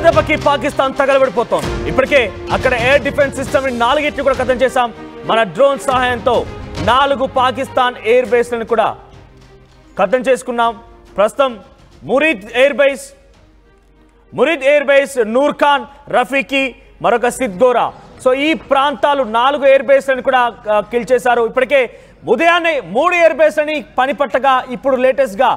దెబ్బకి పాకిస్తాన్ తగలబడిపోతోంది. ఇప్పటికే అక్కడ ఎయిర్ డిఫెన్స్ సిస్టమ్ 4 కూడా ఖతం చేశాం. మన డ్రోన్ సహాయంతో 4 పాకిస్తాన్ ఎయిర్ బేస్లను కూడా ఖతం చేసుకున్నాం. ప్రస్తుతం మురీద్ ఎయిర్ బేస్, నూర్ఖాన్, రఫీకి, మరొక సిద్గోరా. సో ఈ ప్రాంతాలు 4 ఎయిర్ బేస్లను కూడా కిల్ చేశారు. ఇప్పటికే ఉదయాన్నే 3 ఎయిర్ బేస్లని పనిపట్టగా ఇప్పుడు లేటెస్ట్ గా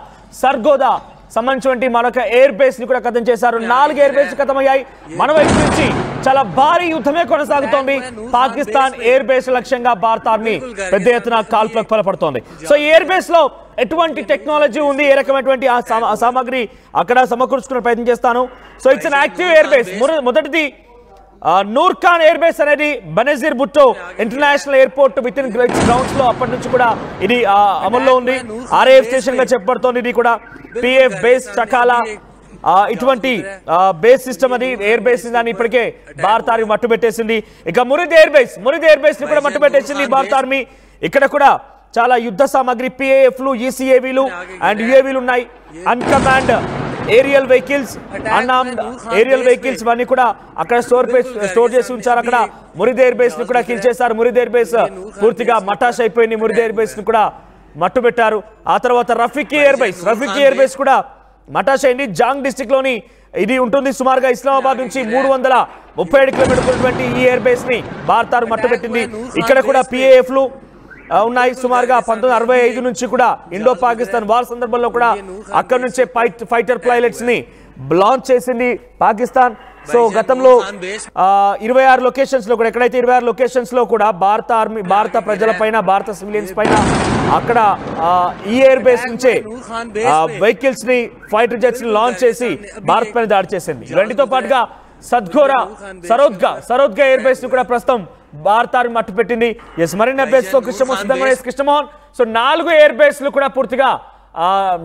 సర్గోదా సంబంధించినటువంటి మరొక ఎయిర్ బేస్ ని కూడా ఖతం చేశారు. 4 ఎయిర్ బేస్ ఖతమయ్యాయి. మన వైపు నుంచి చాలా భారీ యుద్ధమే కొనసాగుతోంది. పాకిస్తాన్ ఎయిర్ బేస్ లక్ష్యంగా భారత ఆర్మీ పెద్ద ఎత్తున కాల్పులకు బలపడుతోంది. సో ఈ ఎయిర్ బేస్ లో ఎటువంటి టెక్నాలజీ ఉంది, ఏ రకమైనటువంటి సామాగ్రి అక్కడ సమకూర్చుకునే ప్రయత్నం చేస్తాను. So it's an active air base. మొదటిది నూర్ఖాన్ ఎయిర్ బేస్ అనేది Benazir Bhutto international airport with in grounds లో అప్పటి నుంచి కూడా ఇది అమల్లో ఉంది. RAF స్టేషన్ గా చెప్పబడుతోంది. ఇది కూడా PF బేస్ చకాలా ఇటువంటి బేస్ సిస్టమ్ అది ఎయిర్ బేస్ దాన్ని ఇప్పటికే భారత ఆర్మీ మట్టు పెట్టేసింది. ఇక మురీద్ ఎయిర్ బేస్ ని కూడా మట్టు పెట్టేసింది భారత ఆర్మీ. ఇక్కడ కూడా చాలా యుద్ధ సామాగ్రి PAFలు, ECAVలు అండ్ UAVలు ఉన్నాయి. అన్కమాండ్ ఏరియల్ వెహికల్స్, అన్ఆర్మ్డ్ ఏరియల్ వెహికల్స్ ఇవన్నీ కూడా అక్కడ స్టోర్ చేసి ఉంచారు. అక్కడ మురీద్ ఎయిర్ బేస్ ని కూడా కిల్ చేశారు. మురీద్ ఎయిర్ బేస్ పూర్తిగా మటాష్ అయిపోయింది. మురీద్ ఎయిర్ బేస్ ని కూడా మట్టు పెట్టారు. ఆ తర్వాత రఫీకి ఎయిర్ బేస్ కూడా మటాష్ అయింది. జాంగ్ డిస్ట్రిక్ట్ లోని ఇది ఉంటుంది. సుమారుగా ఇస్లామాబాద్ నుంచి 337 కిలోమీటర్ల ఈ ఎయిర్ బేస్ ని భారత ఆర్మీ మట్టు పెట్టింది. ఇక్కడ కూడా PAFలు ఉన్నాయి. సుమారుగా 1965 నుంచి కూడా ఇండో పాకిస్తాన్ వార్ సందర్భంలో కూడా అక్కడ నుంచే ఫైటర్ పైలట్స్ ని లాంచ్ చేసింది పాకిస్తాన్. సో గతంలో 26 లొకేషన్స్ లో కూడా ఎక్కడైతే 26 లొకేషన్స్ లో కూడా భారత ఆర్మీ భారత ప్రజల పైన, భారత సివిలియన్స్ పైన అక్కడ ఈ ఎయిర్ బేస్ నుంచే వెహికల్స్ ని, ఫైటర్ జెట్స్ ని లాంచ్ చేసి భారత్ పైన దాడి చేసింది. రెండితో పాటుగా సరోద్గా ఎయిర్ బేస్ ని కూడా ప్రస్తుతం భారత ఆర్మీ మట్టు పెట్టింది. మరిన్ని అప్డేట్స్ తో కృష్ణమోహన్. సో 4 ఎయిర్ బేస్లు కూడా పూర్తిగా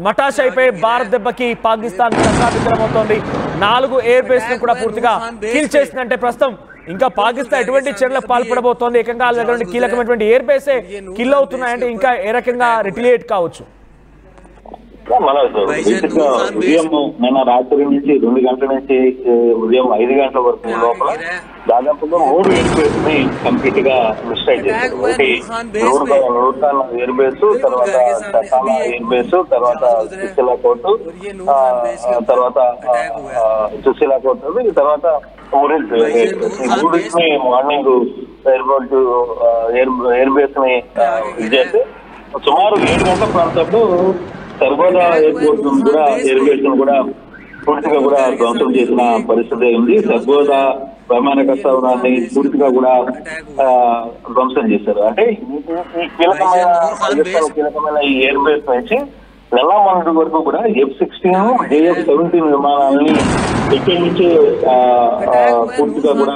మటాష్ అయిపోయి భారత్ దెబ్బకి పాకిస్తాన్ విఫలమవుతోంది. 4 ఎయిర్ బేస్ ను కూడా పూర్తిగా కిల్ చేసిందంటే ప్రస్తుతం ఇంకా పాకిస్తాన్ ఎటువంటి చర్యలకు పాల్పడబోతోంది. ఏకంగా వాళ్ళ దగ్గర కీలకమైనటువంటి ఎయిర్ బేసే కిల్ అవుతున్నాయంటే ఇంకా ఏ రకంగా రిటిలియేట్ కావచ్చు. మన ఉదయం నిన్న రాత్రి నుంచి 2 గంటల నుంచి ఉదయం 5 గంటల వరకు లోపల దాదాపుగా 3 ఎయిర్ బేస్ ని కంప్లీట్ గా మిస్టేక్ చేశారు. ఒకటి నూర్ఖాన్ ఎయిర్ బేస్, తర్వాత చకాలా ఎయిర్ బేస్, తర్వాత సుశీలా కోర్టు, తర్వాత మురీద్ ఎయిర్ ని మార్నింగ్ ఎయిర్పోర్ట్ ఎయిర్ బేస్ ని చేసి సుమారు 7 గంటల ప్రాంతంలో సర్గోదా ఎయిర్పోర్ట్ కూడా ఎయిర్ బేస్ కూడా పూర్తిగా కూడా ధ్వంసం చేసిన పరిస్థితి ఉంది. సర్గోదా విమానాశ్రయాన్ని పూర్తిగా కూడా ధ్వంసం చేశారు. అంటే ఈ కీలకమైన ఈ ఎయిర్ బేస్ నుంచి నెల మొన్నటి వరకు కూడా F-16, JF-17 విమానాలని ఇక్కడి నుంచే పూర్తిగా కూడా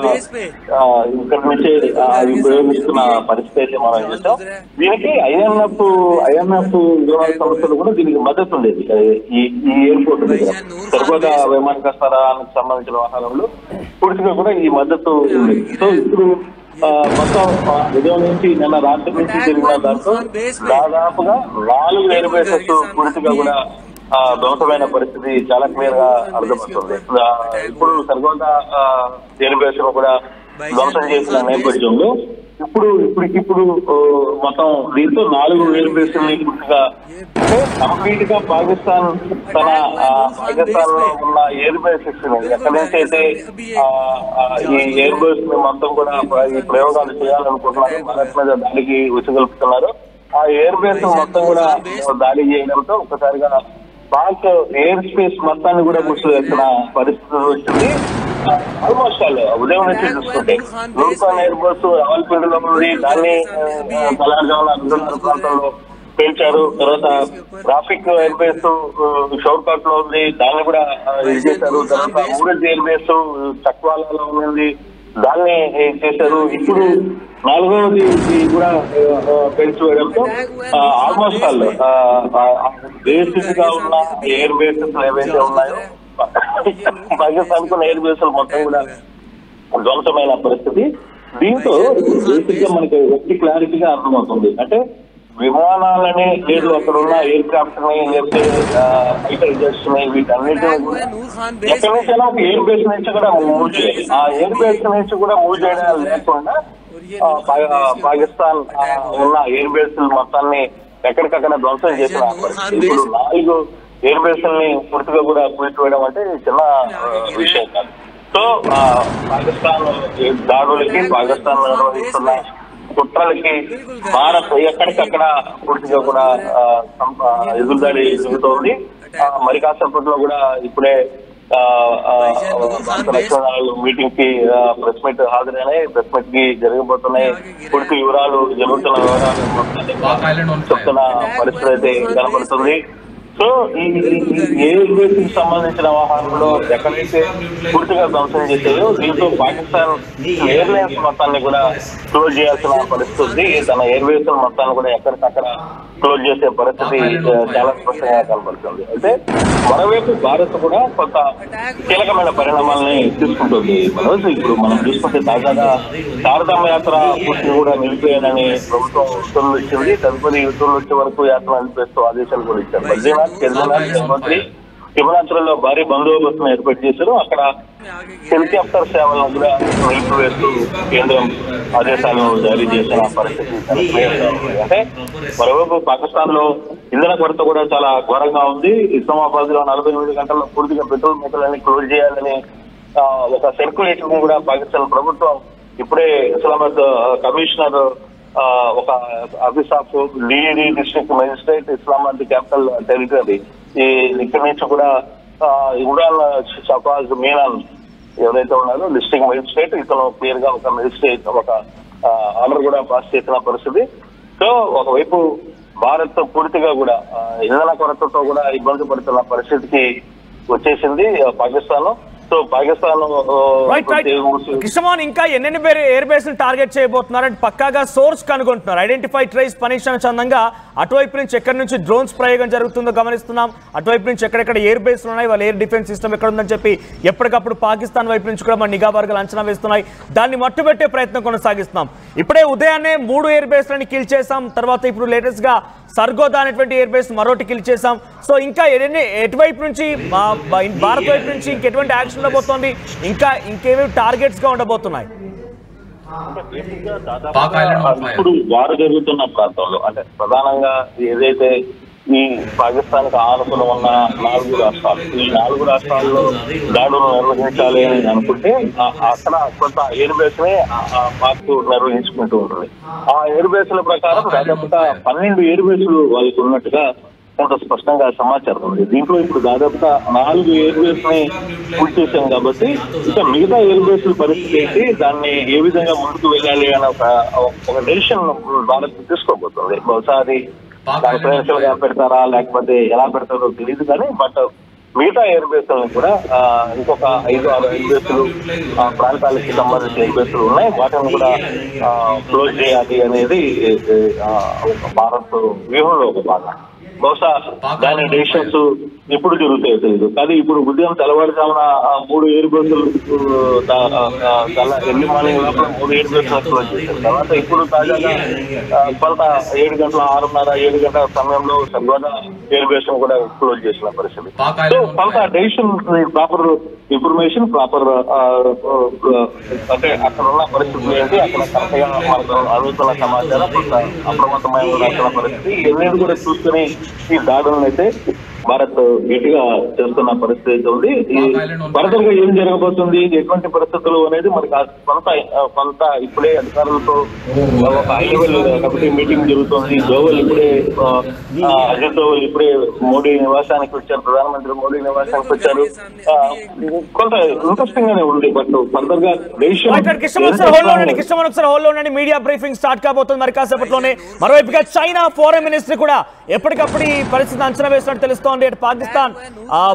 ఇక్కడి నుంచే ఉపయోగిస్తున్న పరిస్థితి అయితే మనం చూసాం. దీనికి INF విమాన సంస్థలు కూడా దీనికి మద్దతు ఉండేది. ఈ ఎయిర్పోర్ట్ దగ్గర సర్గోదా విమానాశ్రయానికి సంబంధించిన వాహనంలో పూర్తిగా కూడా ఈ మద్దతు ఉంది. సో ఇప్పుడు మొత్తం ఉదయం నుంచి నిన్న రాత్రి నుంచి జరిగిన దాంట్లో దాదాపుగా 4 ఎయిర్ బేసెస్ పూర్తిగా కూడా ధ్వంసమైన పరిస్థితి చాలా క్లియర్ గా అర్థమవుతుంది. ఇప్పుడు సర్గోదా ఎయిర్ బేస్ కూడా ధ్వంసం చేసిన నేపథ్యంలో ఇప్పుడు మొత్తం దీంతో 4 ఎయిర్ బేస్ పూర్తిగా కంప్లీట్ గా పాకిస్తాన్ లో ఉన్న ఎయిర్ బేసెస్ ఎక్కడి నుంచి అయితే ఈ ఎయిర్ బేస్ మొత్తం కూడా ఈ ప్రయోగాలు చేయాలనుకుంటున్నారు, భారత్ మీద దాడికి ఉచ్చగలుపుతున్నారు. ఆ ఎయిర్ బేస్ మొత్తం కూడా దాడి చేయడంతో ఒక్కసారిగా పాక్ ఎయిర్ స్పేస్ మొత్తాన్ని కూడా గుర్తువేస్తున్న పరిస్థితి వచ్చింది. ఆల్మోస్ట్ ఉదయం నుంచి చూసుకుంటే నూర్ఖాన్ ఎయిర్ బస్ రావల్పిండిలో ఉంది, దాన్ని తెలంగాణ అగ్రహార ప్రాంతంలో పేల్చారు. తర్వాత ట్రాఫిక్ ఎయిర్ బేస్ షౌర్కాట్ లో ఉంది, దాన్ని కూడా ఇది చేశారు. తర్వాత మురీద్ ఎయిర్ బేస్ చక్వాలలో ఉంది, దాన్ని చేశారు. ఇప్పుడు 4వది కూడా పెంచి వేయడంతో ఆల్మోస్ట్ బేసిక్ గా ఉన్న ఎయిర్ బేసెస్ ఏవైతే ఉన్నాయో పాకిస్తాన్ కు ఎయిర్ బేసులు మొత్తం కూడా ధ్వంసమైన పరిస్థితి. దీంతో బేసిక్ గా మనకి ఒకటి క్లారిటీగా అర్థమవుతుంది. అంటే విమానాలని లేదు అక్కడ ఉన్న ఎయిర్ క్రాఫ్ట్ ని లేకపోతే ఫైటర్ జెట్స్ ని వీటన్నిటిని కూడా ఎక్కడి నుంచైనా ఒక ఎయిర్ బేస్ నుంచి కూడా మూవ్ చేయాలి. ఆ ఎయిర్ బేస్ నుంచి కూడా మూవ్ చేయడం లేకుండా పాకిస్తాన్ ఉన్న ఎయిర్ బేస్ మొత్తాన్ని ఎక్కడికక్కడ ధ్వంసం చేసిన ఇప్పుడు 4 ఎయిర్ బేస్ని పూర్తిగా కూడా కూల్చివేయడం అంటే చిన్న విషయం కాదు. సో పాకిస్తాన్ దాడులకి పాకిస్తాన్ నిర్వహిస్తున్న కుట్రలకి భారత్ ఎక్కడికక్కడ పూర్తిగా కూడా ఎదురుదాడి జరుగుతోంది. మరి కాసేపట్లో కూడా ఇప్పుడే మీటింగ్ కి ప్రెస్ మీట్ హాజరైనాయి. ప్రెస్ మీట్ కి జరగబోతున్నాయి. పూర్తి వివరాలు జరుగుతున్న వివరాలు చెప్తున్న పరిస్థితి అయితే కనబడుతుంది. సో ఈ ఎయిర్ బేస్ కి సంబంధించిన వ్యవహారంలో ఎక్కడైతే పూర్తిగా ధ్వంసం చేశాయో దీంతో పాకిస్తాన్ ఎయిర్లైన్స్ మొత్తాన్ని కూడా క్లోజ్ చేయాల్సిన పరిస్థితి. తన ఎయిర్ బేస్ మొత్తాన్ని కూడా ఎక్కడికక్కడ క్లోజ్ చేసే పరిస్థితి చాలా స్పష్టంగా కనబడుతుంది. అయితే మరోవైపు భారత్ కూడా కొంత కీలకమైన పరిణామాలని తీసుకుంటుంది. ఇప్పుడు మనం చూసుకుంటే తాజాగా శారదాంబ యాత్ర పూర్తి కూడా నిలిపేయాలని ప్రభుత్వం ఉత్తర్వులు ఇచ్చింది. తదుపరి ఉత్తర్వులు వచ్చే వరకు యాత్ర నిలిపేస్తూ ఆదేశాలు కూడా ఇచ్చారు. కేంద్రనాథ్ మంత్రి హిమాచల్లో భారీ బందోబస్తును ఏర్పాటు చేశారు. అక్కడ హెలికాప్టర్ సేవలను కూడా నిలిపివేస్తూ కేంద్రం ఆదేశాలను జారీ చేసిన పరిస్థితి. అంటే మరోవైపు పాకిస్తాన్ లో ఇంధన కొరత కూడా చాలా ఘోరంగా ఉంది. ఇస్లామాబాద్ లో 48 గంటల్లో పూర్తిగా పెట్రోల్ బంకులన్నీ క్లోజ్ చేయాలని ఒక సర్క్యులేషన్ కూడా పాకిస్తాన్ ప్రభుత్వం ఇప్పుడే ఇస్లామాబాద్ కమిషనర్ ఒక office of DEd district magistrate Islamabad capital territory ఇక్కడి నుంచి కూడా ఇమ్రాన్ షఫాజ్ మీనాన్ ఎవరైతే ఉన్నారో డిస్ట్రిక్ట్ మెజిస్ట్రేట్ ఇతను క్లియర్ గా ఒక మెజిస్ట్రేట్ ఒక ఆర్డర్ కూడా పాస్ చేసిన పరిస్థితి. సో ఒకవైపు భారత్ పూర్తిగా కూడా ఇంధన కొరతతో కూడా ఇబ్బంది పడుతున్న పరిస్థితికి వచ్చేసింది పాకిస్తాన్. సో పాకిస్తాన్ కృష్ణమోహన్ ఇంకా ఎన్నెన్ని ఎయిర్ బేస్ టార్గెట్ చేయబోతున్నారంటే పక్కాగా సోర్స్ కనుగొంటున్నారు. ఐడెంటిఫై ట్రేస్ పనిష్ట చందంగా అటువైపు నుంచి ఎక్కడి నుంచి డ్రోన్స్ ప్రయోగం జరుగుతుందో గమనిస్తున్నాం. అటువైపు నుంచి ఎక్కడెక్కడ ఎయిర్ బేస్ ఉన్నాయి, వాళ్ళ ఎయిర్ డిఫెన్స్ సిస్టమ్ ఎక్కడ ఉందని చెప్పి ఎప్పటికప్పుడు పాకిస్తాన్ వైపు నుంచి కూడా మన నిఘా వర్గాలు అంచనా వేస్తున్నాయి. దాన్ని మట్టుబెట్టే ప్రయత్నం కొనసాగిస్తున్నాం. ఇప్పుడే ఉదయాన్నే 3 ఎయిర్ బేస్లని కిల్ చేసాం. తర్వాత ఇప్పుడు లేటెస్ట్ గా సర్గోదా అనేటువంటి ఎయిర్ బేస్ మరోటి కిల్ చేసాం. సో ఇంకా ఎటువైపు నుంచి భారత్ వైపు నుంచి ఇంకెటువంటి యాక్షన్ ఉండబోతోంది, ఇంకా ఇంకేమేమి టార్గెట్స్ గా ఉండబోతున్నాయి? ఇప్పుడు వారు జరుగుతున్న ప్రాంతంలో అంటే ప్రధానంగా ఏదైతే ఈ పాకిస్తాన్ కు ఆనుకుని ఉన్న 4 రాష్ట్రాలు, ఈ 4 రాష్ట్రాల్లో దాడులు నిర్వహించాలి అని అనుకుంటే అక్కడ కొంత ఎయిర్ బేస్ నే పాక్ నిర్వహించుకుంటూ ఉంటుంది. ఆ ఎయిర్ బేస్ల ప్రకారం దాదాపుగా 12 ఎయిర్ బేస్లు వాళ్ళకి ఉన్నట్టుగా కొంత స్పష్టంగా సమాచారం ఉంది. దీంట్లో ఇప్పుడు దాదాపుగా 4 ఎయిర్ బేస్ ని పూర్తి చేశాం కాబట్టి ఇక మిగతా ఎయిర్ బేస్ల పరిస్థితి ఏంటి, దాన్ని ఏ విధంగా ముందుకు వెళ్ళాలి అనే ఒక డెసిషన్ భారత్ తీసుకోబోతుంది. బహుశా అది కాన్ఫిడెన్షియల్ గా పెడతారా లేకపోతే ఎలా పెడతారో తెలియదు కానీ బట్ మిగతా ఎయిర్ బేస్లను కూడా ఇంకొక 5-6 ఎయిర్ బేస్లు ప్రాంతాలకి సంబంధించిన ఎయిర్ బేస్లు ఉన్నాయి. వాటిని కూడా క్లోజ్ చేయాలి అనేది భారత్ వ్యూహంలో ఒక భాగం. బహుశా దాని డెసిషన్స్ ఎప్పుడు జరుగుతాయో తెలియదు. కానీ ఇప్పుడు ఉదయం తెల్లవారుజామున 3 ఎయిర్ బేస్లు ఎర్లీ మార్నింగ్ లోపల 3 ఎయిర్ బేస్లు క్లోజ్ చేశారు. తర్వాత ఇప్పుడు తాజాగా కొంత 7 గంటల 6:30-7 గంటల సమయంలో సర్గోదా ఎయిర్ బేస్ కూడా క్లోజ్ చేసిన పరిస్థితి. సో కొంత డెసిషన్ ప్రాపర్ ఇన్ఫర్మేషన్ ప్రాపర్ అంటే అక్కడ ఉన్న పరిస్థితులు ఏంటి, అక్కడ కరెక్ట్గా మనకు అందుతున్న సమాచారం కొంత అప్రమత్తమైన రాసిన పరిస్థితి ఇవన్నీ కూడా చూసుకుని ఈ దాడులను అయితే భారత్ గట్టిగా చేస్తున్న పరిస్థితి ఉంది. ఫర్దర్ గా ఏం జరగబోతుంది, ఎటువంటి పరిస్థితులు అనేది మనకి కొంత ఇప్పుడే అధికారులతో ఒక హై లెవెల్ కమిటీ మీటింగ్ జరుగుతుంది. దోవల్ ఇప్పుడే అజిత్ దోవల్ ఇప్పుడే మోడీ నివాసానికి వచ్చారు, ప్రధానమంత్రి మోడీ నివాసానికి వచ్చారు. కొంత ఇంట్రెస్టింగ్ గానే ఉంది. బట్ ఫర్దర్ గా కృష్ణమోహన్ మీడియా బ్రీఫింగ్ స్టార్ట్ కాబోతుంది మరి కాసేపట్లోనే. మరోవైపుగా చైనా ఫారెన్ మినిస్టర్ కూడా ఎప్పటికప్పుడు ఈ పరిస్థితిని అంచనా వేసినట్టు తెలుస్తోంది. జరుగుతోంది. అటు పాకిస్తాన్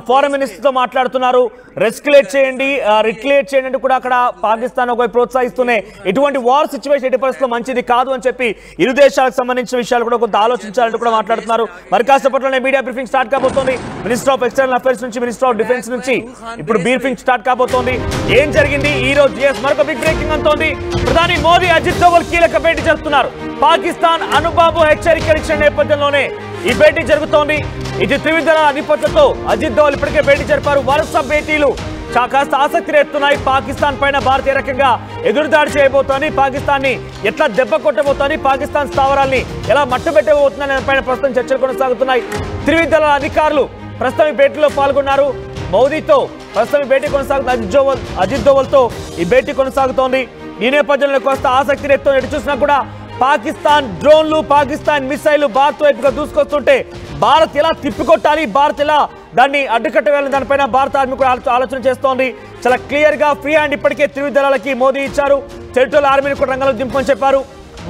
ఫారెన్ మినిస్టర్ తో మాట్లాడుతున్నారు, రెస్క్యులేట్ చేయండి, రిక్యులేట్ చేయండి అంటూ కూడా అక్కడ పాకిస్తాన్ ఒకవైపు ప్రోత్సహిస్తూనే ఇటువంటి వార్ సిచ్యువేషన్ ఎట్టి పరిస్థితుల్లో మంచిది కాదు అని చెప్పి ఇరు దేశాలకు సంబంధించిన విషయాలు కూడా కొంత ఆలోచించాలంటూ కూడా మాట్లాడుతున్నారు. మరి కాసేపట్లోనే మీడియా బ్రీఫింగ్ స్టార్ట్ కాబోతోంది. మినిస్టర్ ఆఫ్ ఎక్స్టర్నల్ అఫైర్స్ నుంచి, మినిస్టర్ ఆఫ్ డిఫెన్స్ నుంచి ఇప్పుడు బ్రీఫింగ్ స్టార్ట్ కాబోతోంది. ఏం జరిగింది ఈ రోజు? మరొక బిగ్ బ్రేకింగ్ అంతోంది. ప్రధాని మోదీ అజిత్ దోవల్ కీలక భేటీ జరుపుతున్నారు. పాకిస్తాన్ అణుబాంబు హెచ్చరికలు ఇచ్చిన నేపథ్యంలోనే ఈ భేటీ జరుగుతోంది. ఇటు త్రివిధ అధిపతులతో అజిత్ దోవల్ ఇప్పటికే భేటీ జరిపారు. వరుస భేటీలు కాస్త ఆసక్తి రేపుతున్నాయి. పాకిస్తాన్ పైన భారత్ ఏ రకంగా ఎదురుదాడి చేయబోతోంది, పాకిస్తాన్ ని ఎట్లా దెబ్బ కొట్టబోతోంది, పాకిస్తాన్ స్థావరాల్ని ఎలా మట్టుబెట్టబోతుందని దానిపైన ప్రస్తుతం చర్చలు కొనసాగుతున్నాయి. త్రివిధ అధికారులు ప్రస్తుతం ఈ భేటీలో పాల్గొన్నారు. మోదీతో ప్రస్తుతం భేటీ కొనసాగుతుంది. అజిత్ దోవల్ తో ఈ భేటీ కొనసాగుతోంది. ఈ నేపథ్యంలో కొంత ఆసక్తి రేపుతోంది. ఎటు చూసినా కూడా పాకిస్తాన్ డ్రోన్లు, పాకిస్తాన్ మిసైళ్లు భారత్ వైపుగా దూసుకొస్తుంటే భారత్ ఎలా తిప్పికొట్టాలి, భారత్ ఎలా దాన్ని అడ్డుకట్టవేయాలని దానిపైన భారత ఆర్మీ కూడా ఆలోచన చేస్తోంది. చాలా క్లియర్ గా ఫ్రీ హ్యాండ్ ఇప్పటికే త్రివిధ దళాలకి మోదీ ఇచ్చారు. టెరిటోరియల్ ఆర్మీని కూడా రంగంలో దింపని చెప్పారు.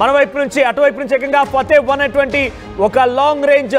మన వైపు నుంచి అటువైపు నుంచి ఏకంగా ఫతేహ్ 1 ఒక లాంగ్ రేంజ్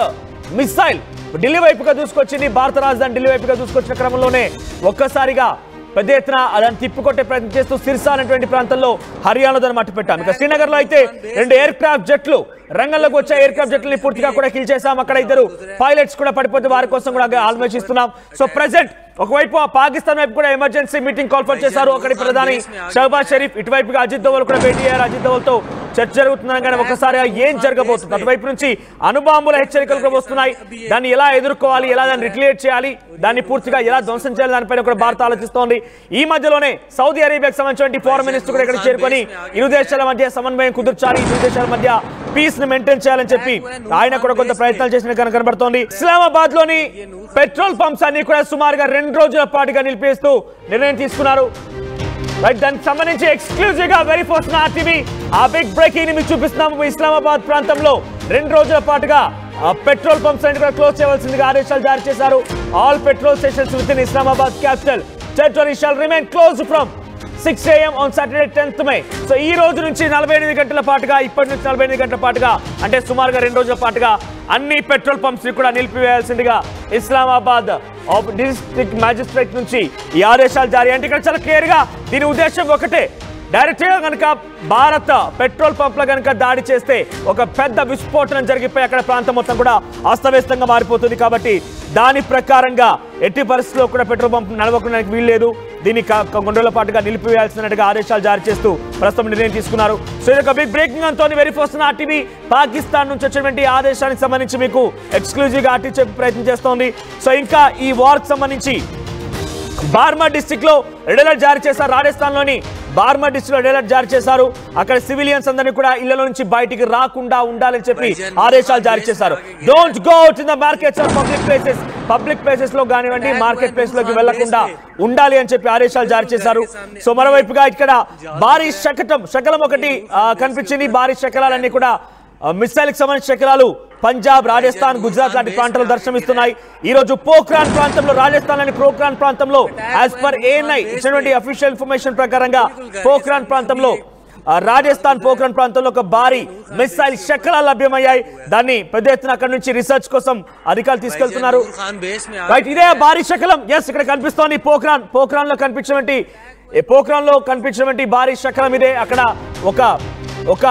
మిసైల్ ఢిల్లీ వైపుగా దూసుకొచ్చింది. భారత రాజధాని ఢిల్లీ వైపుగా దూసుకొచ్చిన క్రమంలోనే ఒక్కసారిగా పెద్ద ఎత్తున దాన్ని తిప్పికొట్టే ప్రయత్నం చేస్తూ సిర్సా అనేటువంటి ప్రాంతంలో హర్యానా దాన్ని మట్టు పెట్టాం. ఇక శ్రీనగర్ లో అయితే 2 ఎయిర్ క్రాఫ్ట్ జెట్లు రంగంలోకి వచ్చే ఎయిర్ క్రాఫ్ట్ జెట్లని పూర్తిగా కూడా కిల్ చేశాం. అక్కడ 2 పైలట్స్ కూడా పడిపోతే వారి కోసం కూడా ఆలోచిస్తున్నాం. సో ప్రెసెంట్ ఒకవైపు పాకిస్తాన్ వైపు కూడా ఎమర్జెన్సీ మీటింగ్ కాల్ చేశారు. అక్కడి ప్రధాని షహబాజ్ షరీఫ్, ఇటువైపుగా అజిత్ దోవల్ కూడా భేటీ అయ్యారు. అజిత్ దోవల్ తో చర్చ జరుగుతుందని ఒకసారి ఏం జరగబోతుంది, అటువైపు నుంచి అణుబాంబుల హెచ్చరికలు కూడా వస్తున్నాయి. దాన్ని ఎలా ఎదుర్కోవాలి, ఎలా దాన్ని రిక్యులేట్ చేయాలి, దాన్ని పూర్తిగా ఎలా ధ్వంసం చేయాలి, దానిపైన కూడా భారత్ ఆలోచిస్తోంది. ఈ మధ్యలోనే సౌదీ అరేబియాకి సంబంధించిన ఫారెన్ మినిస్టర్ కూడా ఇక్కడ చేరుకొని ఇరు దేశాల మధ్య సమన్వయం కుదుర్చాలి, ఇరు దేశాల మధ్య పీస్ ని మెయింటైన్ చేయాలని చెప్పి ఆయన కూడా కొంత ప్రయత్నాలు చేసిన కనబడుతోంది. ఇస్లామాబాద్ లోని పెట్రోల్ పంప్స్ అన్ని కూడా సుమారుగా 2 రోజుల పాటుగా నిలిపేస్తూ నిర్ణయం తీసుకున్నారు. దానికి సంబంధించి ఎక్స్క్లూజివ్ గా వెరీ ఫస్ట్ ఆర్టీవీ ఆ బిగ్ బ్రేకింగ్ ని మీకు చూపిస్తున్నాము. ఇస్లామాబాద్ ప్రాంతంలో 2 రోజుల పాటుగా పెట్రోల్ పంప్స్ అన్ని కూడా క్లోజ్ చేయవలసిందిగా ఆదేశాలు జారీ చేశారు. All petrol stations within Islamabad capital territory shall remain closed from 6 AM on Saturday 10th May. So ఈ రోజు నుంచి 48 గంటల పాటుగా, ఇప్పటి నుంచి 48 గంటల పాటుగా, అంటే సుమారుగా 2 రోజుల పాటుగా అన్ని పెట్రోల్ పంప్స్ ని కూడా నిలిపివేయాల్సిందిగా ఇస్లామాబాద్ డిస్ట్రిక్ట్ మ్యాజిస్ట్రేట్ నుంచి ఈ ఆదేశాలు జారీ. అంటే ఇక్కడ చాలా క్లియర్ గా దీని ఉద్దేశం ఒకటే, డైరెక్ట్ గా కనుక భారత పెట్రోల్ పంప్ లో కనుక దాడి చేస్తే ఒక పెద్ద విస్ఫోటనం జరిగిపోయి అక్కడ ప్రాంతం మొత్తం కూడా అస్తవ్యస్తంగా మారిపోతుంది. కాబట్టి దాని ప్రకారంగా ఎట్టి పరిస్థితుల్లో కూడా పెట్రోల్ పంప్ నడవకుండా వీల్లేదు, దీన్ని కొన్ని రోజుల పాటుగా నిలిపివేయాల్సినట్టుగా ఆదేశాలు జారీ చేస్తూ ప్రస్తుతం నిర్ణయం తీసుకున్నారు. సో ఇది ఒక బిగ్ బ్రేకింగ్ అంతో వెరీ ఫస్ట్ ఆర్టీవీ పాకిస్తాన్ నుంచి వచ్చినటువంటి ఆదేశానికి సంబంధించి మీకు ఎక్స్క్లూజివ్ గా ఆర్టీవీ చెప్పే ప్రయత్నం చేస్తోంది. సో ఇంకా ఈ వార్ కి సంబంధించి బార్మర్ డిస్ట్రిక్ట్ లో రెడ్ అలర్ట్ జారీ చేశారు. రాజస్థాన్ లోని బార్మర్ డిస్ట్రిక్ట్ లో రెడ్ అలర్ట్ జారీ చేశారు. అక్కడ సివిలియన్స్ అందరినీ కూడా ఇళ్ల నుంచి బయటికి రాకుండా ఉండాలని చెప్పి ఆదేశాలు జారీ చేశారు. Don't go out in the markets or public places లో కానివ్వండి, మార్కెట్ ప్లేస్ లోకి వెళ్లకుండా ఉండాలి అని చెప్పి ఆదేశాలు జారీ చేశారు. సో మరోవైపుగా ఇక్కడ భారీ శకలం ఒకటి కనిపించింది. భారీ శకలాలన్నీ కూడా మిసైల్ కి సంబంధించిన శకలాలు పంజాబ్, రాజస్థాన్, గుజరాత్ లాంటి ప్రాంతాల్లో దర్శనమిస్తున్నాయి. ఈ రోజు పోఖ్రాన్ ప్రాంతంలో, రాజస్థాన్ లోని పోఖ్రాన్ ప్రాంతంలో యాజ్ పర్ ANI ఇచ్చినటువంటి అఫీషియల్ ఇన్ఫర్మేషన్ ప్రకారంగా పోఖ్రాన్ ప్రాంతంలో, రాజస్థాన్ పోఖ్రాన్ ప్రాంతంలో ఒక భారీ మిసైల్ శకలాలు లభ్యమయ్యాయి. దాన్ని పెద్ద ఎత్తున అక్కడ నుంచి రీసెర్చ్ కోసం అధికారులు తీసుకెళ్తున్నారు. రైట్, ఇదే భారీ శకలం ఇక్కడ కనిపిస్తోంది. పోఖ్రాన్ లో కనిపించినటువంటి భారీ శకలం ఇదే. అక్కడ ఒక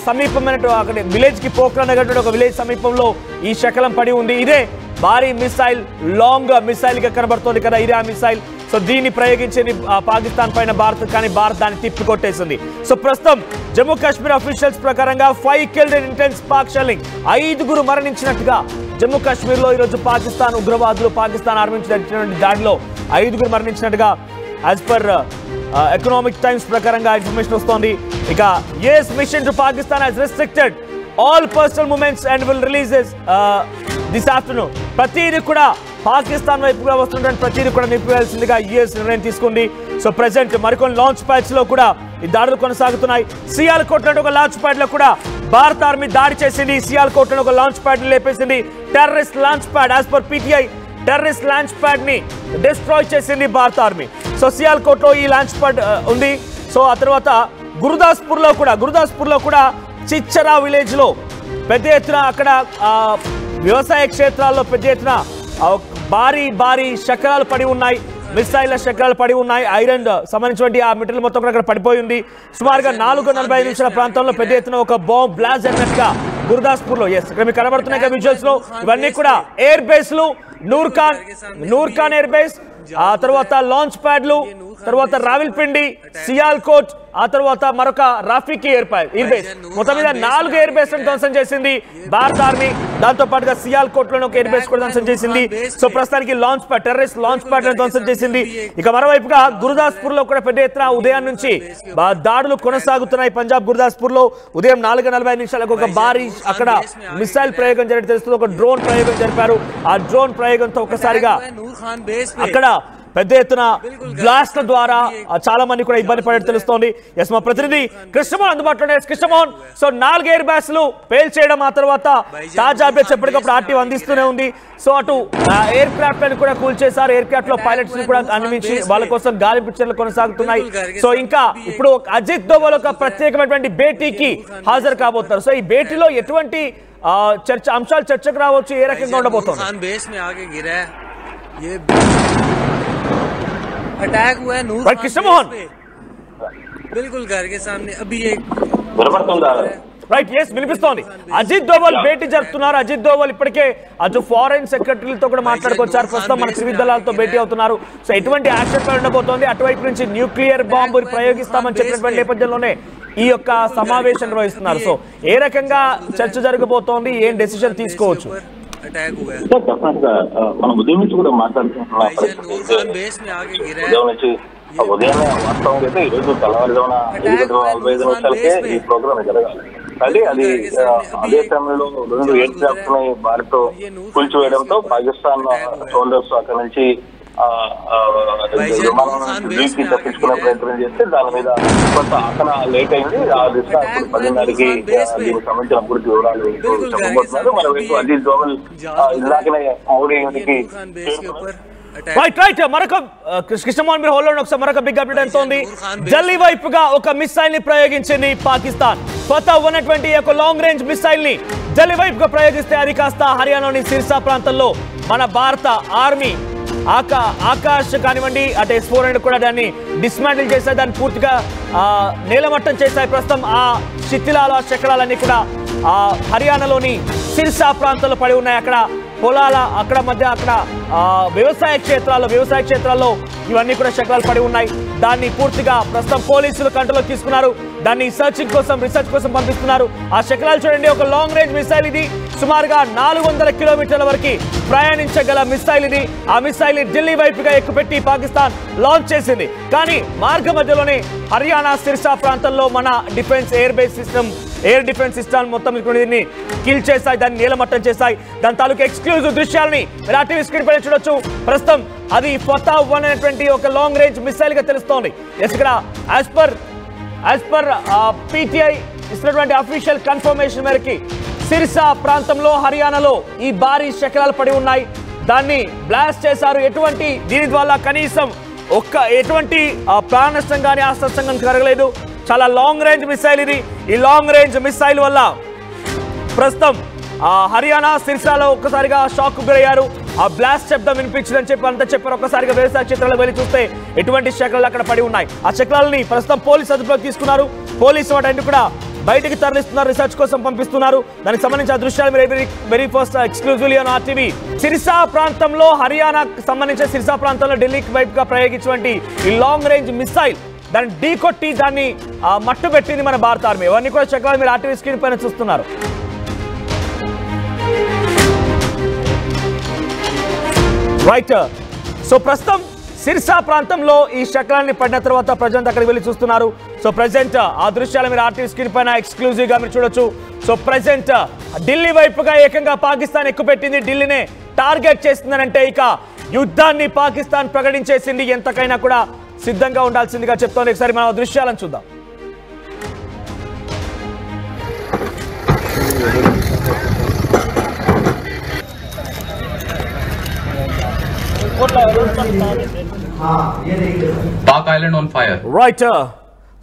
సమీపమైన అక్కడ విలేజ్ కి పోఖ్రాన్ అనేటువంటి ఒక విలేజ్ సమీపంలో ఈ శకలం పడి ఉంది. ఇదే భారీ మిసైల్, లాంగ్ మిసైల్ గా కనబడుతోంది కదా, ఇదే ఆ మిసైల్. సో దీన్ని ప్రయోగించింది పాకిస్తాన్ పైన భారత్, కానీ భారత్ దాన్ని తిప్పికొట్టేసింది. సో ప్రస్తుతం జమ్మూ కాశ్మీర్ అఫీషియల్స్ ప్రకారంగా 5 killed in intense Pak shelling, 5 మరణించినట్టుగా జమ్మూ కాశ్మీర్ లో ఈరోజు పాకిస్తాన్ ఉగ్రవాదులు, పాకిస్తాన్ ఆర్మీ నుంచి జరిగినటువంటి దాడిలో 5 మరణించినట్టుగా యాజ్ పర్ ఎకనామిక్ టైమ్స్ ప్రకారంగా ఇన్ఫర్మేషన్ వస్తోంది. ఇక US mission to Pakistan has restricted all personal movements and will release this afternoon. ప్రతిదీ కూడా పాకిస్తాన్ వైపుగా వస్తున్నటువంటి ప్రతిదీ కూడా నిలిపివేయాల్సిందిగా US నిర్ణయం తీసుకుంది. సో ప్రెసెంట్ మరికొన్ని లాంచ్ ప్యాడ్స్ లో కూడా ఈ దాడులు కొనసాగుతున్నాయి. సియాల్కోట్ లో ఒక లాంచ్ ప్యాడ్ లో కూడా భారత ఆర్మీ దాడి చేసింది. సియాల్కోట్ లో ఒక లాంచ్ ప్యాడ్ ని లేపేసింది. Terrorist launch pad, as per PTI terrorist launch pad ని డిస్ట్రాయ్ చేసింది భారత ఆర్మీ. సో సియాల్కోట్ లో ఈ లాంచ్ ప్యాడ్ ఉంది. సో ఆ తర్వాత గురుదాస్పూర్ లో కూడా చిచ్చరా విలేజ్ లో పెద్ద ఎత్తున అక్కడ వ్యవసాయ క్షేత్రాల్లో పెద్ద ఎత్తున భారీ భారీ శకలాలు పడి ఉన్నాయి, మిసైళ్ల శకలాలు పడి ఉన్నాయి. ఐరన్ సంబంధించినటువంటి ఆ మెటీరియల్ మొత్తం కూడా అక్కడ పడిపోయి ఉంది. సుమారుగా 4:45 నిమిషాల ప్రాంతంలో పెద్ద ఎత్తున ఒక బాంబ్ బ్లాస్ట్ జరిగినట్టుగా గురుదాస్పూర్ లో ఇక్కడ మీకు కనబడుతున్నాయి విజువల్స్ లో ఇవన్నీ కూడా ఎయిర్ బేస్లు, నూర్ఖాన్ ఎయిర్ బేస్, ఆ తర్వాత లాంచ్ ప్యాడ్లు, తర్వాత రావిల్పిండి, సియాల్కోట్, ఆ తర్వాత మరొక రాఫీకి ఎయిర్ బేస్. మొత్తం మీద 4 ఎయిర్ బేస్ ధ్వంసం చేసింది భారత ఆర్మీ. దాంతో పాటుగా సియాల్కోట్ లోని ఒక ఎయిర్ బేస్ కూడా ధ్వంసం చేసింది. సో ప్రస్తుతానికి టెర్రరిస్ట్ లాంచ్ ప్యాడ్ ధ్వంసం చేసింది. ఇక మరోవైపుగా గురుదాస్పూర్ లో కూడా పెద్ద ఎత్తున ఉదయం నుంచి దాడులు కొనసాగుతున్నాయి. పంజాబ్ గురుదాస్పూర్ లో ఉదయం 4:45 నిమిషాలకు ఒక భారీ అక్కడ మిసైల్ ప్రయోగం జరిగి తెలుస్తుంది. ఒక డ్రోన్ ప్రయోగం జరిపారు. ఆ డ్రోన్ ప్రయోగంతో ఒకసారిగా అక్కడ పెద్ద ఎత్తున బ్లాస్ట్ ద్వారా చాలా మంది కూడా ఇబ్బంది పడేది తెలుస్తోంది. ఎస్, మా ప్రతినిధి కృష్ణమోహన్ అందుబాటులో. కృష్ణమోహన్, సో 4 ఎయిర్ బ్యాస్లు పేల్ చేయడం, ఆ తర్వాత తాజా అప్డేట్స్ ఎప్పటికప్పుడు ఆర్టీవీ అందిస్తూనే ఉంది. సో అటు ఎయిర్ క్రాఫ్ట్ లను కూడా కూల్చేశారు. ఎయిర్ క్రాఫ్ట్ లో పైలట్స్ ని కూడా అనిపించి వాళ్ళ కోసం గాలింపు చర్యలు కొనసాగుతున్నాయి. సో ఇంకా ఇప్పుడు అజిత్ దోవల్ ఒక ప్రత్యేకమైనటువంటి భేటీకి హాజరు కాబోతున్నారు. సో ఈ భేటీలో ఎటువంటి అంశాలు చర్చకు రావచ్చు, ఏ రకంగా ఉండబోతోంది? अटैक हुआ है नूर कृष्णमोहन बिल्कुल घर के सामने अभी एक రైట్. ఎస్, వినిపిస్తోంది. అజిత్ దోవల్ భేటీ జరుపుతున్నారు. అజిత్ దోవల్ ఇప్పటికే అటు ఫారెన్ సెక్రటరీలతో కూడా మాట్లాడుకొచ్చారు. ప్రస్తుతం మన త్రివిధ దళాలతో భేటీ అవుతున్నారు. సో ఎటువంటి యాక్షన్ ప్లాన్ ఉండబోతోంది, అటువైపు నుంచి న్యూక్లియర్ బాంబు ప్రయోగిస్తామని చెప్పినటువంటి నేపథ్యంలోనే ఈ యొక్క సమావేశం నిర్వహిస్తున్నారు. సో ఏ రకంగా చర్చ జరగబోతోంది, ఏం డెసిషన్ తీసుకోవచ్చు? మనం ఉదయం నుంచి కూడా మాట్లాడుకుంటున్నాం. ఉదయాన్నే వాస్తవంగా అయితే ఈ రోజు తెల్లవారుజామున 7:45 నిమిషాలకే ఈ ప్రోగ్రామ్ జరగాలి. కానీ అది అదే సమయంలో 2 ఎయిర్ క్రాఫ్ట్ ని భారత్ కూల్చివేయడంతో పాకిస్తాన్ సోల్జర్స్ అక్కడి నుంచి ఢిల్లీకి తప్పించుకునే ప్రయత్నం చేస్తే దాని మీద కొంత ఆసన లేట్ అయింది. ఆ దిశగా ఇప్పుడు 10:30కి దీనికి సంబంధించిన పూర్తి వివరాలు చెప్పబోతున్నారు. మరోవైపు అజిత్ దోవల్ ఇందాకనే మోడీ ఇంటికి మరొక కృష్ణమోహన్ మీరు హోల్డ్ ఒకసారి మరొక బిగ్ అప్డేట్ ఎంత ఉంది. ఢిల్లీ వైపుగా ఒక మిసైల్ ని ప్రయోగించింది పాకిస్తాన్. కొత్త ఉన్నటువంటి ఒక లాంగ్ రేంజ్ మిసైల్ ని ఢిల్లీ వైపుగా ప్రయోగిస్తే అది కాస్త హర్యానాలోని సిర్సా ప్రాంతంలో మన భారత ఆర్మీ ఆకాశ్ కానివ్వండి అటు S-400 కూడా దాన్ని డిస్మాంటిల్ చేశాయి, దాన్ని పూర్తిగా నేలమట్టం చేశాయి. ప్రస్తుతం ఆ శకలాలన్నీ కూడా హర్యానాలోని సిర్సా ప్రాంతంలో పడి ఉన్నాయి. అక్కడ పొలాల మధ్య వ్యవసాయ క్షేత్రాల్లో ఇవన్నీ కూడా శకలాలు పడి ఉన్నాయి. దాన్ని పూర్తిగా ప్రస్తుతం పోలీసులు కంట్రోల్లోకి తీసుకున్నారు. దాన్ని రీసెర్చ్ కోసం పంపిస్తున్నారు. ఆ శకలాలు చూడండి, ఒక లాంగ్ రేంజ్ మిసైల్ ఇది. సుమారుగా 400 కిలోమీటర్ల వరకు ప్రయాణించగల మిసైల్ ఇది. ఆ మిసైల్ ని ఢిల్లీ వైపుగా ఎక్కుపెట్టి పాకిస్తాన్ లాంచ్ చేసింది. కానీ మార్గ మధ్యలోనే హర్యానా సిర్సా ప్రాంతంలో మన ఎయిర్ డిఫెన్స్ సిస్టమ్ మొత్తం దీన్ని కిల్ చేశాయి, దాన్ని నీలమట్టం చేశాయి. దాని తాలూకు ఎక్స్క్లూజివ్ దృశ్యాలని టీవీ స్క్రీన్ పైన చూడొచ్చు. ప్రస్తుతం అది ఫతా-1 అనేటువంటి ఒక లాంగ్ రేంజ్ మిసైల్ గా తెలుస్తోంది. ఇక్కడ యాజ్ పర్ PTI ఇచ్చినటువంటి అఫీషియల్ కన్ఫర్మేషన్ మేరకు సిర్సా ప్రాంతంలో హర్యానాలో ఈ భారీ శకలాలు పడి ఉన్నాయి. దాన్ని బ్లాస్ట్ చేశారు. దీని ద్వారా కనీసం ఎటువంటి ప్రాణ నష్టం కానీ ఆస్తి కానీ జరగలేదు. చాలా లాంగ్ రేంజ్ మిసైల్ ఇది. ఈ లాంగ్ రేంజ్ మిసైల్ వల్ల ప్రస్తుతం హర్యానా సిర్సాలో ఒక్కసారిగా షాక్ గురయ్యారు. ఆ బ్లాస్ట్ శబ్దం వినిపించిందని చెప్పారు. ఒక్కసారిగా వ్యవసాయ క్షేత్రాలకు వెళ్ళి చూస్తే ఎటువంటి శకలాలు అక్కడ పడి ఉన్నాయి. ఆ శకలాలని ప్రస్తుతం పోలీసు అదుపులోకి తీసుకున్నారు. పోలీసు వాటిని కూడా బయటికి తరలిస్తున్నారు, రీసెర్చ్ కోసం పంపిస్తున్నారు. దానికి సంబంధించిన దృశ్యాలు very first exclusively on RTV. Sirsa ప్రాంతంలో హర్యానాకు సంబంధించిన సిర్సా ప్రాంతంలో ఢిల్లీకి వైపుగా ప్రయోగించినటువంటి ఈ లాంగ్ రేంజ్ మిసైల్ దాన్ని ఢీకొట్టి దాన్ని మట్టు పెట్టింది మన భారత ఆర్మీ. ఇవన్నీ కూడా శకలాలు మీరు RTV స్క్రీన్ పైన చూస్తున్నారు. రైట్. సో ప్రస్తుతం సిర్సా ప్రాంతంలో ఈ శకలాన్ని పడిన తర్వాత ప్రజెంట్ అక్కడికి వెళ్ళి చూస్తున్నారు. సో ప్రజెంట్ ఆ దృశ్యాలు మీరు RTV స్క్రీన్ పైన ఎక్స్క్లూజివ్ గా మీరు చూడొచ్చు. సో ప్రజెంట్ ఢిల్లీ వైపుగా ఏకంగా పాకిస్తాన్ ఎక్కుపెట్టింది, ఢిల్లీనే టార్గెట్ చేస్తుందనంటే ఇక యుద్ధాన్ని పాకిస్తాన్ ప్రకటించేసింది. ఎంతకైనా కూడా సిద్ధంగా ఉండాల్సిందిగా చెప్తోంది. ఒకసారి మనం దృశ్యాలను చూద్దాం. Pak Island on fire. Right.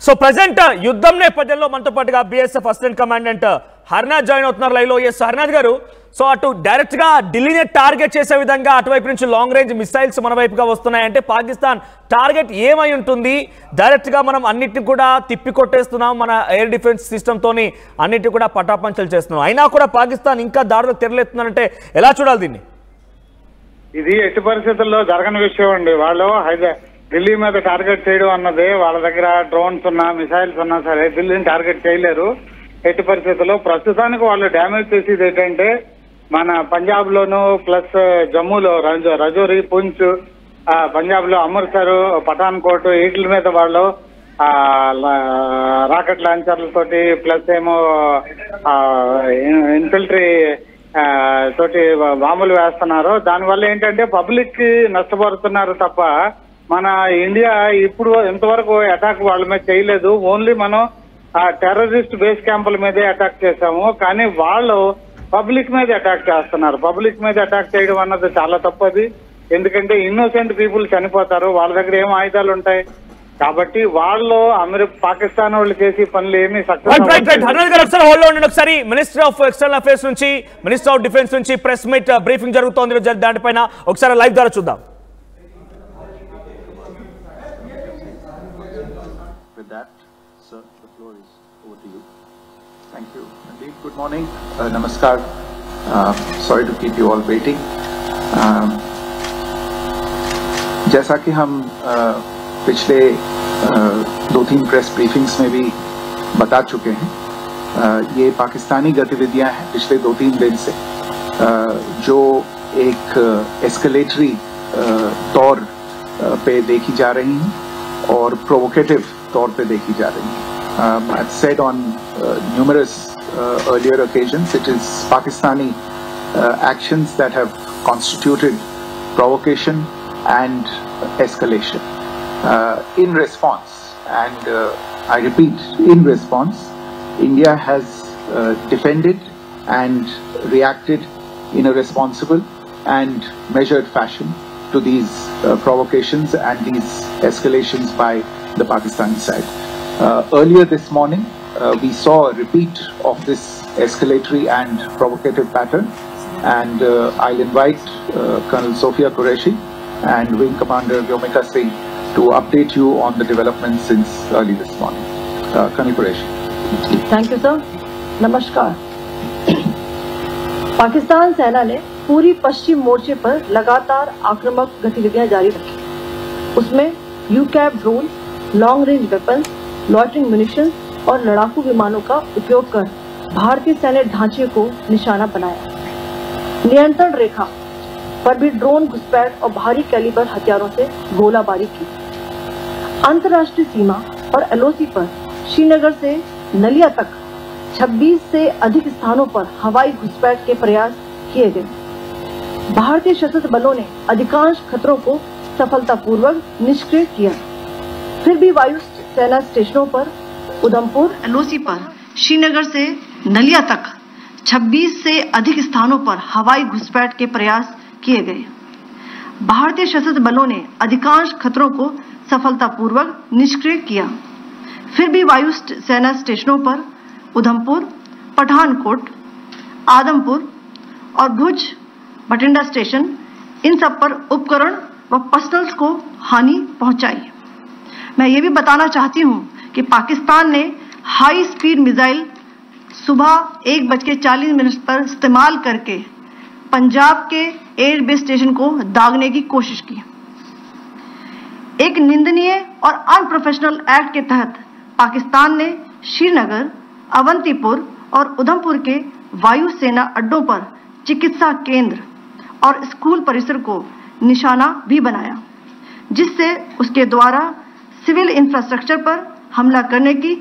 So present యుద్ధం నేపథ్యంలో మనతో పాటుగా BSF assistant commandant Harnath join అవుతున్నారు లైవ్ లో. ఎస్ హర్నాథ్ గారు, సో అటు డైరెక్ట్ గా ఢిల్లీనే టార్గెట్ చేసే విధంగా అటువైపు నుంచి లాంగ్ రేంజ్ మిసైల్స్ మన వైపుగా వస్తున్నాయంటే పాకిస్తాన్ టార్గెట్ ఏమై ఉంటుంది? డైరెక్ట్ గా మనం అన్నిటిని కూడా తిప్పి కొట్టేస్తున్నాం, మన ఎయిర్ డిఫెన్స్ సిస్టమ్ తోని అన్నిటిని కూడా పటాపంచలు చేస్తున్నాం, అయినా కూడా పాకిస్తాన్ ఇంకా దాడులు తెరలేస్తుందంటే ఎలా చూడాలి దీన్ని? ఇది ఎట్టి పరిస్థితుల్లో జరగని విషయం అండి. వాళ్ళు ఢిల్లీ మీద టార్గెట్ చేయడం అన్నది, వాళ్ళ దగ్గర డ్రోన్స్ ఉన్నా మిసైల్స్ ఉన్నా సరే ఢిల్లీని టార్గెట్ చేయలేరు ఎట్టి పరిస్థితుల్లో. ప్రస్తుతానికి వాళ్ళు డ్యామేజ్ చేసేది ఏంటంటే మన పంజాబ్ లోను ప్లస్ జమ్మూలో రజౌరి, పూంచ్, పంజాబ్ లో అమృత్సర్, పఠాన్కోట్ వీటి మీద వాళ్ళు రాకెట్ లాంచర్లతోటి ప్లస్ ఏమో ఇన్ఫిల్ట్రీ తోటి బాంబులు వేస్తున్నారు. దానివల్ల ఏంటంటే పబ్లిక్ కి నష్టపడుతున్నారు తప్ప మన ఇండియా ఇప్పుడు ఇంతవరకు అటాక్ వాళ్ళ మీద చేయలేదు. ఓన్లీ మనం టెర్రరిస్ట్ బేస్ క్యాంపుల మీదే అటాక్ చేశాము. కానీ వాళ్ళు పబ్లిక్ మీద అటాక్ చేస్తున్నారు. పబ్లిక్ మీద అటాక్ చేయడం అన్నది చాలా తప్పది. ఎందుకంటే ఇన్నోసెంట్ పీపుల్ చనిపోతారు, వాళ్ళ దగ్గర ఏం ఆయుధాలు ఉంటాయి. కాబట్టి వాళ్ళు పాకిస్తాన్ వాళ్ళు చేసే పనులు ఏమి ఒకసారి మినిస్టర్ ఆఫ్ ఎక్స్టర్నల్ అఫేర్స్ నుంచి, మినిస్టర్ ఆఫ్ డిఫెన్స్ నుంచి ప్రెస్ మీట్ బ్రీఫింగ్ జరుగుతోంది, దానిపైన ఒకసారి లైవ్ ద్వారా చూద్దాం. Thank you. Indeed, good morning. Namaskar. Sorry to keep you all waiting. जैसा कि हम पिछले 2-3 प्रेस ब्रीफिंग्स में भी बता चुके हैं, ये पाकिस्तानी गतिविधियां हैं पिछले 2-3 दिन से, जो एक एस्केलेटरी तौर पे देखी जा रही हैं और प्रोवोकेटिव तौर पे देखी जा रही हैं. I've said on numerous earlier occasions, it is Pakistani actions that have constituted provocation and escalation. In response, and I repeat, in response, India has defended and reacted in a responsible and measured fashion to these provocations and these escalations by the Pakistani side. Earlier this morning, we saw a repeat of this escalatory and provocative pattern, and I'll invite Colonel Sophia Qureshi and Wing Commander Vyomika Singh to update you on the developments since early this morning. Colonel Qureshi. Thank you, sir. Namaskar. Pakistan सेना ने पूरी पश्चिम मोर्चे पर लगातार आक्रामक गतिविधियां जारी रखी। उसमें यूकैप drone, long range weapon, loitering munition और लड़ाकू विमानों का उपयोग कर भारतीय सैन्य ढांचे को निशाना बनाया। नियंत्रण रेखा पर भी ड्रोन घुसपैठ और भारी कैलिबर हथियारों से गोलाबारी की। अंतर्राष्ट्रीय सीमा और एलओसी पर श्रीनगर से नलिया तक 26 से अधिक स्थानों पर हवाई घुसपैठ के प्रयास किए गए। भारतीय सशस्त्र बलों ने अधिकांश खतरों को सफलतापूर्वक निष्क्रिय किया। फिर भी वायु सेना स्टेशनों पर उधमपुर एलओसी पर श्रीनगर से नलिया तक 26 से अधिक स्थानों पर हवाई घुसपैठ के प्रयास किए गए। भारतीय सशस्त्र बलों ने अधिकांश खतरों को सफलतापूर्वक निष्क्रिय किया। फिर भी वायु सेना स्टेशनों पर उधमपुर, पठानकोट, आदमपुर और भुज बठिंडा स्टेशन, इन सब पर उपकरण व पर्सनल्स को हानि पहुंचाई। मैं ये भी बताना चाहती हूं कि पाकिस्तान ने हाई स्पीड मिसाइल सुबह 1:40 पर इस्तेमाल करके पंजाब के एयरबेस स्टेशन को दागने की कोशिश की। एक निंदनीय और अनप्रोफेशनल एक्ट के तहत पाकिस्तान ने श्रीनगर, अवंतीपुर और उधमपुर के वायु सेना अड्डों पर चिकित्सा केंद्र और स्कूल परिसर को निशाना भी बनाया, जिससे उसके द्वारा सिविल इंफ्रास्ट्रक्चर पर हमला करने की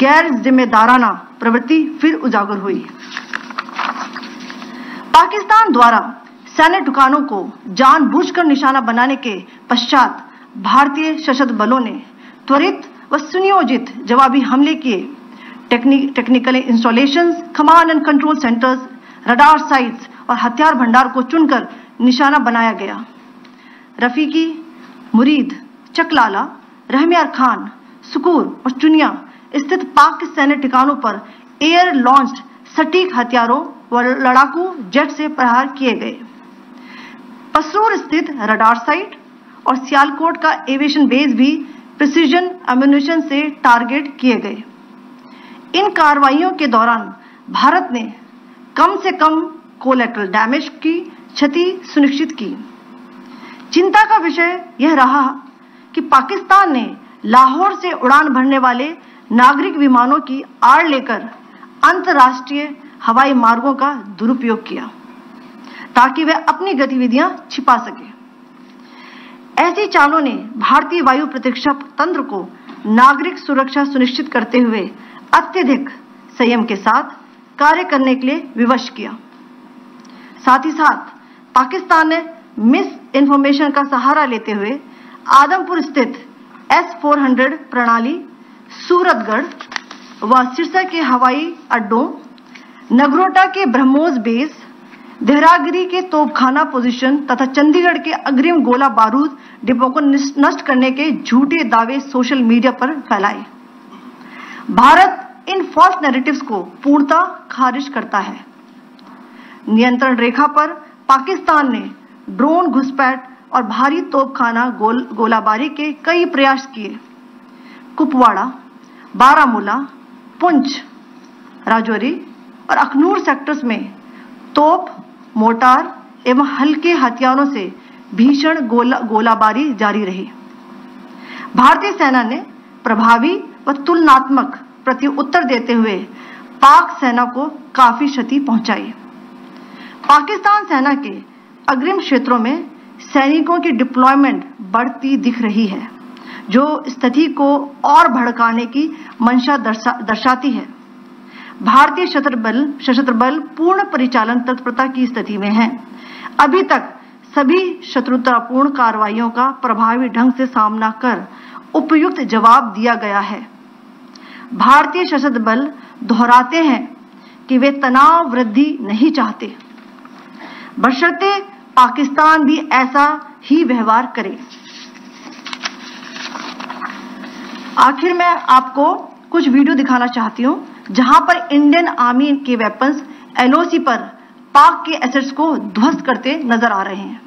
गैर जिम्मेदाराना प्रवृत्ति फिर उजागर हुई। पाकिस्तान द्वारा सैन्य ठिकानों को जानबूझकर निशाना बनाने के पश्चात भारतीय सशस्त्र बलों ने त्वरित व सुनियोजित जवाबी हमले किए। Technical installations, command and control centres, radar sites और हथियार भंडार को चुनकर निशाना बनाया गया। रफीकी, मुरीद, चकलाला, रहमियार खान, सुकूर और चुनिया स्थित पाक सैन्य ठिकानों पर एयर लॉन्च्ड सटीक हथियारों व लड़ाकू जेट से प्रहार किए गए। पसरूर स्थित रडार साइट और सियालकोट का एविएशन बेस भी प्रिसीजन एम्यूनिशन से टारगेट किए गए। इन कार्रवाइयों के दौरान भारत ने कम से कम कोलैटरल डैमेज की क्षति सुनिश्चित की। चिंता का विषय यह रहा कि पाकिस्तान ने लाहौर से उड़ान भरने वाले नागरिक विमानों की आड़ लेकर अंतर्राष्ट्रीय हवाई मार्गों का दुरुपयोग किया ताकि वह अपनी गतिविधियां छिपा सके। ऐसी चालों ने भारतीय वायु प्रतिरक्षा तंत्र को नागरिक सुरक्षा सुनिश्चित करते हुए अत्यधिक संयम के साथ कार्य करने के लिए विवश किया। साथ ही साथ पाकिस्तान ने मिस इन्फॉर्मेशन का सहारा लेते हुए आदमपुर स्थित S-400 प्रणाली, सूरतगढ़ व सिरसा के हवाई अड्डों, नगरोटा के ब्रह्मोस बेस, देहरागिरी के तोपखाना पोजीशन तथा चंडीगढ़ के अग्रिम गोला बारूद डिपो को नष्ट करने के झूठे दावे सोशल मीडिया पर फैलाए। भारत इन फॉल्स नैरेटिव्स को पूर्णतः खारिज करता है। नियंत्रण रेखा पर पाकिस्तान ने ड्रोन घुसपैठ और भारी तोपखाना गोलाबारी के कई प्रयास किए। कुपवाड़ा, बारामूला, पुंछ, राजौरी और अखनूर सेक्टर्स में तोप, मोर्टार एवं हल्के हथियारों से भीषण गोलाबारी जारी रही। भारतीय सेना ने प्रभावी व तुलनात्मक प्रत्युत्तर देते हुए पाक सेना को काफी क्षति पहुंचाई। पाकिस्तान सेना के अग्रिम क्षेत्रों में सैनिकों की डिप्लॉयमेंट बढ़ती दिख रही है, जो स्थिति को और भड़काने की मंशा दर्शाती है। भारतीय सशस्त्र बल पूर्ण परिचालन तत्परता की स्थिति में है। अभी तक सभी शत्रुतापूर्ण कार्रवाइयों का प्रभावी ढंग से सामना कर उपयुक्त जवाब दिया गया है। भारतीय सशस्त्र बल दोहराते हैं कि वे तनाव वृद्धि नहीं चाहते, बशर्ते पाकिस्तान भी ऐसा ही व्यवहार करे। आखिर मैं आपको कुछ वीडियो दिखाना चाहती हूं जहां पर इंडियन आर्मी के वेपन्स LOC पर पाक के एसेट्स को ध्वस्त करते नजर आ रहे हैं।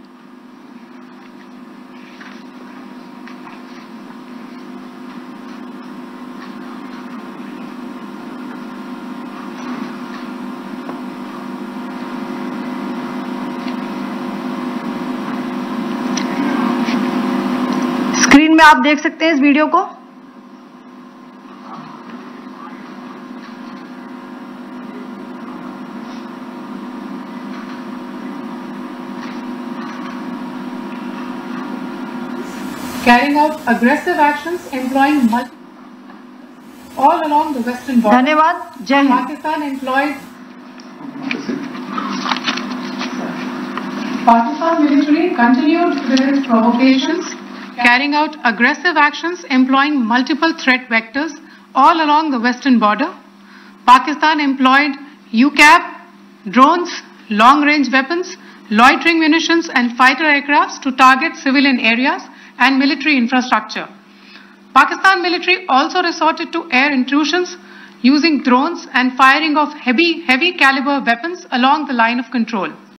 स्क्रीन में आप देख सकते हैं इस वीडियो को। Carrying out aggressive actions employing all along the western border. धन्यवाद। जय Hind. Pakistan military continued with its provocations, carrying out aggressive actions employing multiple threat vectors all along the western border. Pakistan employed UCAV, drones, long-range weapons, loitering munitions and fighter aircrafts to target civilian areas and military infrastructure. Pakistan military also resorted to air intrusions using drones and firing of heavy caliber weapons along the line of control.